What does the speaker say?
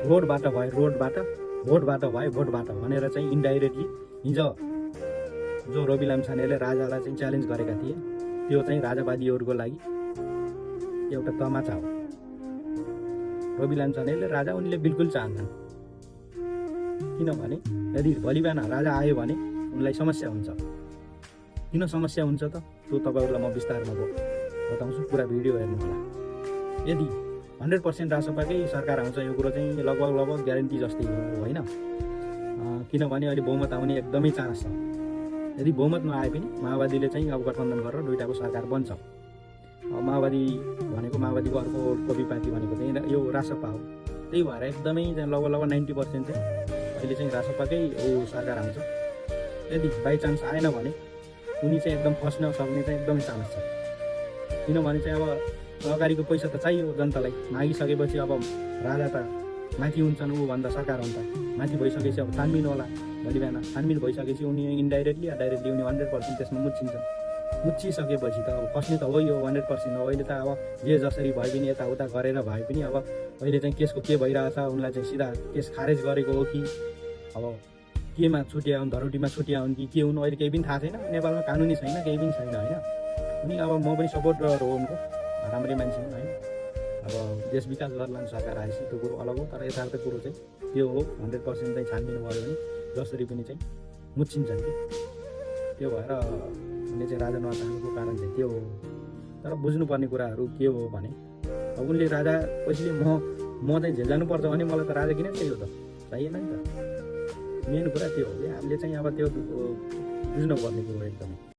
रोडबाट भयो रोडबाट, भोटबाट भयो भोटबाट भनेर चाहिँ इन्डाइरेक्टली हिजो जो रवि लामिछानेले राजालाई चाहिँ च्यालेन्ज गरेका थिए त्यो चाहिँ राजावादीहरूको लागि एउटा तमाचा हो। रवि लामिछानेले राजा उनले बिल्कुल चाहन्छन्, किनभने यदि भोलि बिहान राजा आयो भने उनलाई समस्या हुन्छ। किन समस्या हुन्छ त त्यो तपाईँहरूलाई म विस्तारमा बताउँछु, पुरा भिडियो हेर्नु होला। यदि 100% रासपाकै सरकार आउँछ यो कुरो चाहिँ लगभग ग्यारेन्टी जस्तै हो होइन, किनभने अहिले बहुमत आउने एकदमै चान्स छ। यदि बहुमत नआए पनि माओवादीले चाहिँ अब गठबन्धन गरेर दुईटाको सरकार बन्छ। माओवादी भनेको माओवादीको अर्को कपी पार्टी भनेको चाहिँ यो रासपा हो। त्यही भएर एकदमै चाहिँ लगभग 90% चाहिँ अहिले चाहिँ रासपाकै सरकार आउँछ। यदि बाई चान्स आएन भने उनी चाहिँ एकदम फस्न सक्ने चाहिँ एकदमै चान्स छ। किनभने चाहिँ अब अगाडिको पैसा त चाहियो जनतालाई, मागिसकेपछि अब राजा त माथि हुन्छन्, ऊभन्दा सरकार हुन्छ माथि भइसकेपछि अब छानबिन होला। भोलि बिहान छानबिन भइसकेपछि उनी इन्डाइरेक्टली या डाइरेक्टली उनी 100% त्यसमा मुच्छिन्छन्। मुच्छिसकेपछि त अब खस्ने त हो यो 100% हो। अहिले त अब जे जसरी भए पनि यताउता गरेर भए पनि अब अहिले चाहिँ केसको के भइरहेछ, उनलाई चाहिँ सिधा केस खारेज गरेको हो कि अब केमा छुट्या हुन्, धरोटीमा छुट्या हुन् कि के हुन् अहिले केही पनि थाहा छैन। नेपालमा कानुनी छैन, केही पनि छैन होइन। अनि अब म पनि सपोर्टर हो उनको, राम्रै मान्छे हुन् होइन। अब देश विकास गर्लान् सरकार आएपछि त्यो कुरो अलग हो, तर यथार्थ कुरो चाहिँ त्यो हो 100% चाहिँ छानबिन भयो भने जसरी पनि चाहिँ मुच्छिन्छन् कि। त्यो भएर उनले चाहिँ राजा नचाहेको कारण चाहिँ त्यो हो। तर बुझ्नुपर्ने कुराहरू के हो भने अब उनले राजा कसैले म चाहिँ झेल जानुपर्छ भने मलाई त राजा किन चाहियो त, चाहिएन नि त। मेन कुरा त्यो हो कि हामीले चाहिँ अब त्यो बुझ्नुपर्ने कुरो एकदमै।